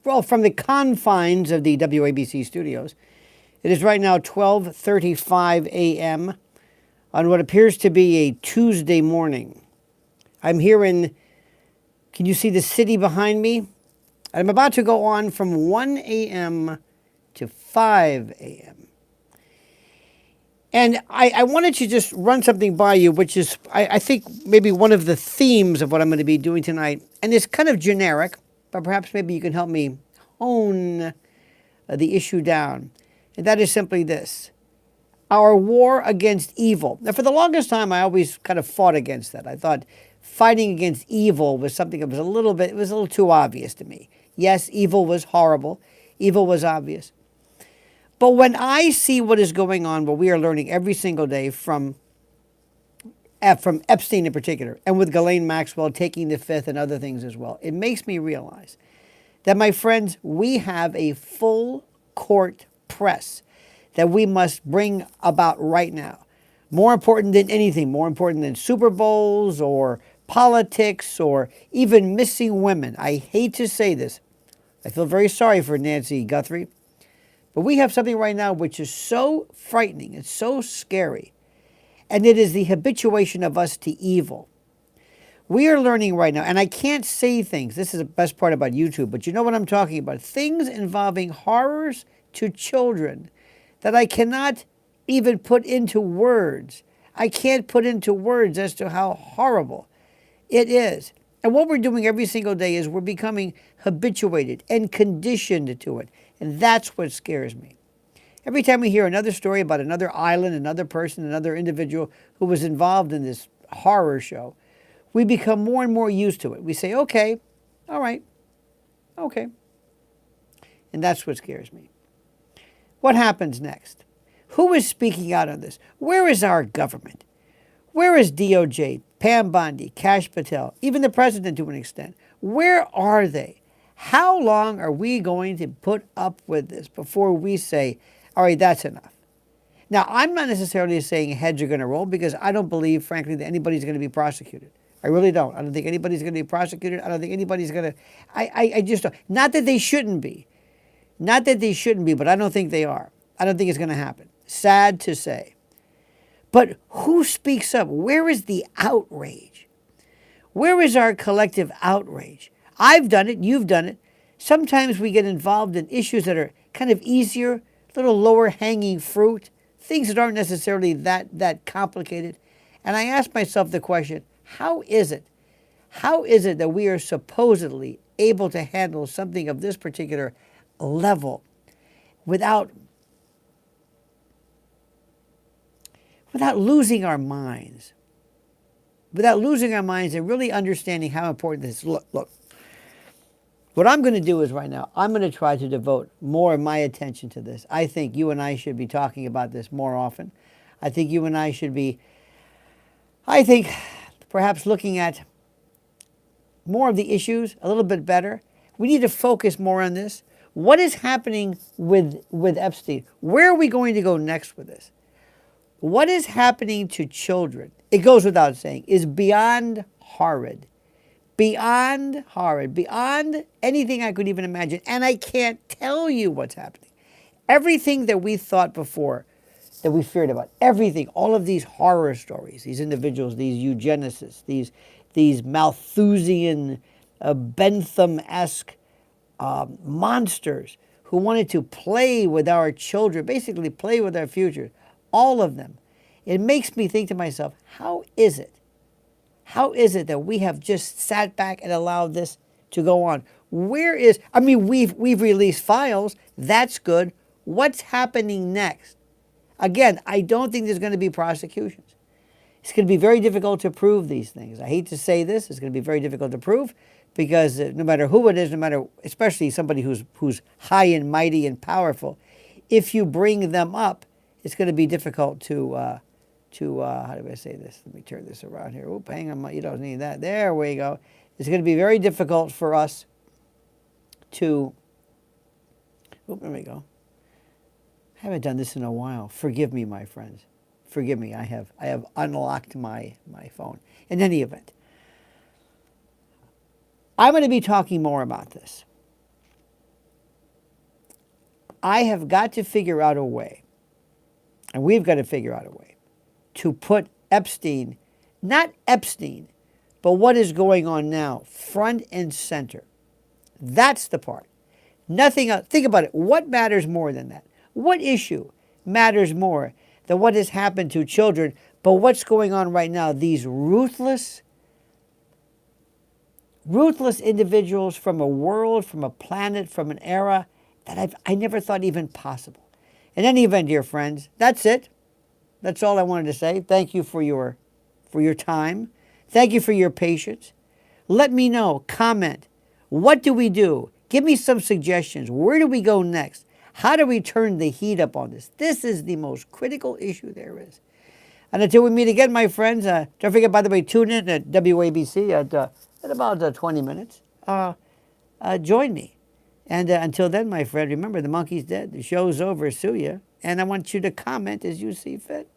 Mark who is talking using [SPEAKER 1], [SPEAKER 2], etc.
[SPEAKER 1] well, from the confines of the WABC studios. It is right now 12:35 a.m. on what appears to be a Tuesday morning. I'm here in, can you see the city behind me? I'm about to go on from 1 a.m. to 5 a.m. And I wanted to just run something by you, which is, I think, maybe one of the themes of what I'm going to be doing tonight. And it's kind of generic, but perhaps maybe you can help me hone the issue down. And that is simply this: our war against evil. Now, for the longest time, I always kind of fought against that. I thought fighting against evil was something that was a little too obvious to me. Yes, evil was horrible. Evil was obvious. But when I see what is going on, what we are learning every single day from Epstein in particular, and with Ghislaine Maxwell taking the fifth and other things as well, it makes me realize that, my friends, we have a full court press that we must bring about right now. More important than anything, more important than Super Bowls or politics or even missing women. I hate to say this. I feel very sorry for Nancy Guthrie. But we have something right now which is so frightening and so scary, and it is the habituation of us to evil. We are learning right now, and I can't say things, this is the best part about YouTube, but you know what I'm talking about, things involving horrors to children that I cannot even put into words. I can't put into words as to how horrible it is. And what we're doing every single day is we're becoming habituated and conditioned to it. And that's what scares me. Every time we hear another story about another island, another person, another individual who was involved in this horror show, we become more and more used to it. We say, okay, all right, okay. And that's what scares me. What happens next? Who is speaking out on this? Where is our government? Where is DOJ, Pam Bondi, Kash Patel, even the president to an extent? Where are they? How long are we going to put up with this before we say, all right, that's enough? Now, I'm not necessarily saying heads are going to roll, because I don't believe, frankly, that anybody's going to be prosecuted. I really don't. I don't think anybody's going to be prosecuted. I don't think anybody's going to, I just don't. Not that they shouldn't be. Not that they shouldn't be, but I don't think they are. I don't think it's going to happen. Sad to say. But who speaks up? Where is the outrage? Where is our collective outrage? I've done it. You've done it. Sometimes we get involved in issues that are kind of easier, a little lower hanging fruit, things that aren't necessarily that complicated. And I ask myself the question, how is it that we are supposedly able to handle something of this particular level without losing our minds? Without losing our minds and really understanding how important this is. Look. What I'm going to do is right now, I'm going to try to devote more of my attention to this. I think you and I should be talking about this more often. I think you and I should be, perhaps looking at more of the issues a little bit better. We need to focus more on this. What is happening with Epstein? Where are we going to go next with this? What is happening to children, it goes without saying, is beyond horrid. Beyond horrid, beyond anything I could even imagine. And I can't tell you what's happening. Everything that we thought before, that we feared about, everything, all of these horror stories, these individuals, these eugenicists, these Malthusian, Bentham-esque monsters who wanted to play with our children, basically play with our future, all of them. It makes me think to myself, how is it that we have just sat back and allowed this to go on? We've released files. That's good. What's happening next? Again, I don't think there's going to be prosecutions. It's going to be very difficult to prove these things. I hate to say this. It's going to be very difficult to prove, because no matter who it is, especially somebody who's high and mighty and powerful, if you bring them up, it's going to be difficult to how do I say this? Let me turn this around here. Oop, hang on, you don't need that. There we go. It's going to be very difficult for us to, there we go. I haven't done this in a while. Forgive me, my friends. Forgive me. I have unlocked my phone. In any event, I'm going to be talking more about this. I have got to figure out a way, and we've got to figure out a way, to put Epstein, not Epstein, but what is going on now, front and center. That's the part. Nothing else. Think about it. What matters more than that? What issue matters more than what has happened to children, but what's going on right now? These ruthless individuals from a world, from a planet, from an era that I never thought even possible. In any event, dear friends, that's it. That's all I wanted to say. Thank you for your time. Thank you for your patience. Let me know. Comment. What do we do? Give me some suggestions. Where do we go next? How do we turn the heat up on this? This is the most critical issue there is. And until we meet again, my friends, don't forget, by the way, tune in at WABC at about 20 minutes. Join me. And until then, my friend, remember, the monkey's dead. The show's over. Sue ya. And I want you to comment as you see fit.